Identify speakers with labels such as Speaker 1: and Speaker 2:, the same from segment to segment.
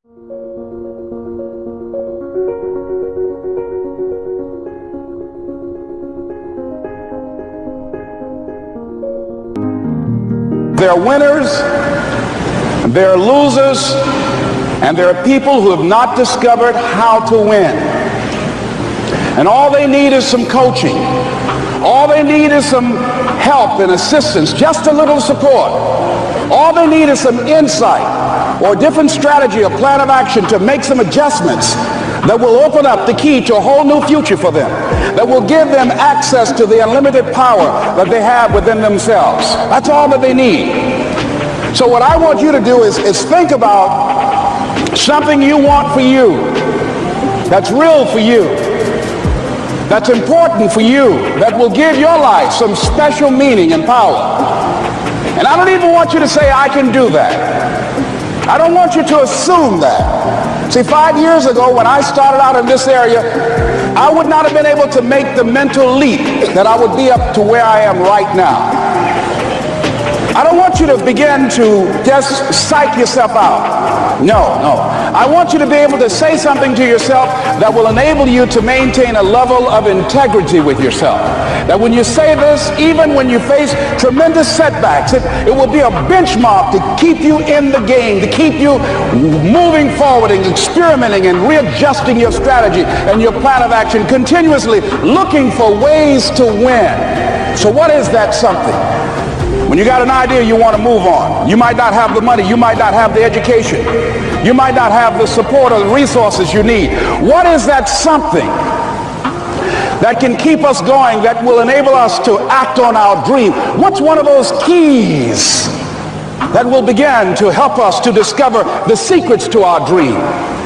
Speaker 1: There are winners, there are losers, and there are people who have not discovered how to win. And all they need is some coaching. All they need is some help and assistance, just a little support. All they need is some insight or a different strategy, a plan of action to make some adjustments that will open up the key to a whole new future for them, that will give them access to the unlimited power that they have within themselves. That's all that they need. So what I want you to do is think about something you want for you, that's real for you, that's important for you, that will give your life some special meaning and power. And I don't even want you to say, I can do that. I don't want you to assume that. See, 5 years ago when I started out in this area, I would not have been able to make the mental leap that I would be up to where I am right now. I don't want you to begin to just psych yourself out. No. I want you to be able to say something to yourself that will enable you to maintain a level of integrity with yourself. That when you say this, even when you face tremendous setbacks, it will be a benchmark to keep you in the game, to keep you moving forward and experimenting and readjusting your strategy and your plan of action, continuously looking for ways to win. So what is that something? When you got an idea you want to move on, you might not have the money, you might not have the education, you might not have the support or the resources you need. What is that something that can keep us going, that will enable us to act on our dream? What's one of those keys that will begin to help us to discover the secrets to our dream?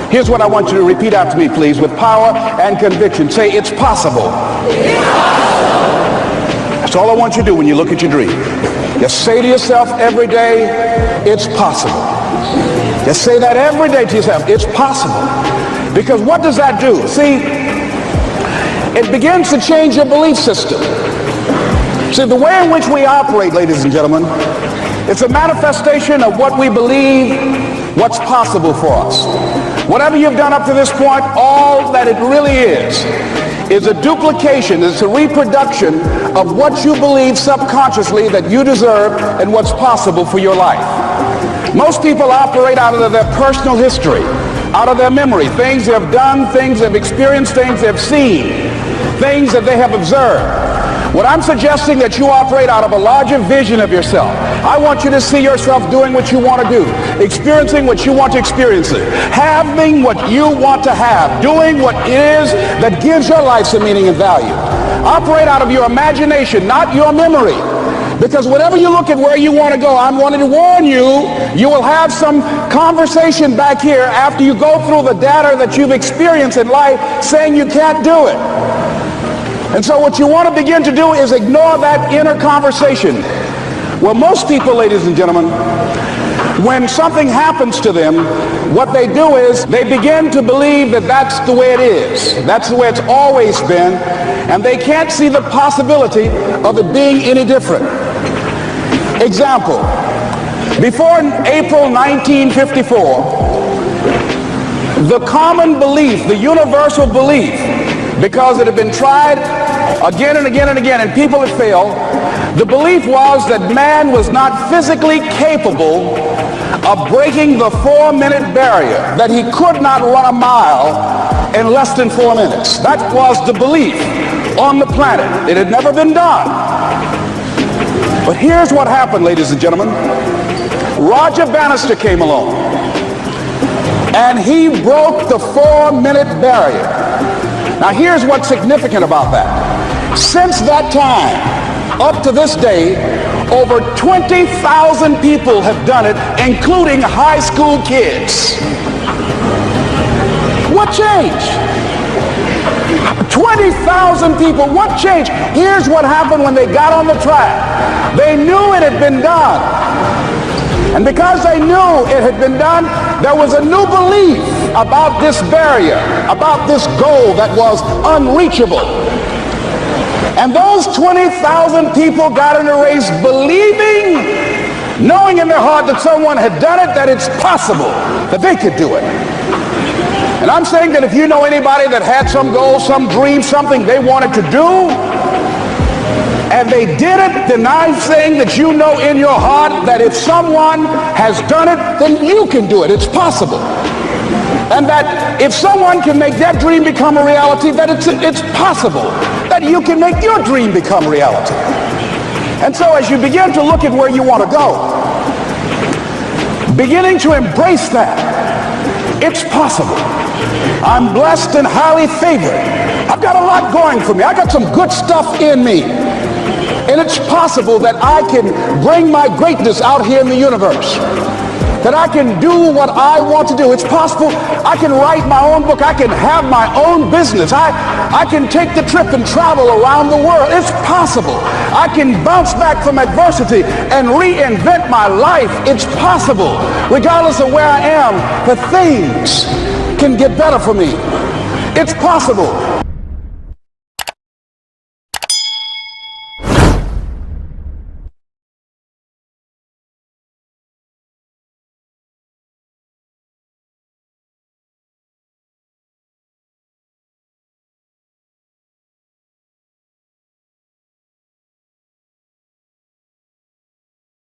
Speaker 1: Here's what I want you to repeat after me, please, with power and conviction. Say, it's possible. That's all I want you to do when you look at your dream. Just say to yourself every day, it's possible. Just say that every day to yourself, it's possible. Because what does that do? See, it begins to change your belief system. See, the way in which we operate, ladies and gentlemen, it's a manifestation of what we believe, what's possible for us. Whatever you've done up to this point, all that it really is a duplication, it's a reproduction of what you believe subconsciously that you deserve and what's possible for your life. Most people operate out of their personal history, out of their memory, things they have done, things they've experienced, things they've seen, things that they have observed. What I'm suggesting that you operate out of a larger vision of yourself. I want you to see yourself doing what you want to do, experiencing what you want to experience, having what you want to have, doing what it is that gives your life some meaning and value. Operate out of your imagination, not your memory. Because whenever you look at where you want to go, I'm wanting to warn you, you will have some conversation back here after you go through the data that you've experienced in life saying you can't do it. And so what you want to begin to do is ignore that inner conversation. Well, most people, ladies and gentlemen, when something happens to them, what they do is they begin to believe that that's the way it is. That's the way it's always been. And they can't see the possibility of it being any different. Example, before April 1954, the common belief, the universal belief, because it had been tried again and again and again and people had failed, the belief was that man was not physically capable of breaking the 4-minute barrier, that he could not run a mile in less than 4 minutes. That was the belief on the planet. It had never been done. But here's what happened, ladies and gentlemen. Roger Bannister came along and he broke the 4-minute barrier. Now here's what's significant about that. Since that time, up to this day, over 20,000 people have done it, including high school kids. What changed? 20,000 people, what changed? Here's what happened when they got on the track. They knew it had been done. And because they knew it had been done, there was a new belief about this barrier, about this goal that was unreachable. And those 20,000 people got in a race believing, knowing in their heart that someone had done it, that it's possible, that they could do it. And I'm saying that if you know anybody that had some goal, some dream, something they wanted to do, and they did it, then I'm saying that you know in your heart that if someone has done it, then you can do it. It's possible. And that if someone can make that dream become a reality, that it's possible that you can make your dream become reality. And so as you begin to look at where you want to go, beginning to embrace that, it's possible. I'm blessed and highly favored. I've got a lot going for me. I got some good stuff in me. And it's possible that I can bring my greatness out here in the universe. That I can do what I want to do. It's possible I can write my own book. I can have my own business. I can take the trip and travel around the world. It's possible. I can bounce back from adversity and reinvent my life. It's possible. Regardless of where I am, the things can get better for me. It's possible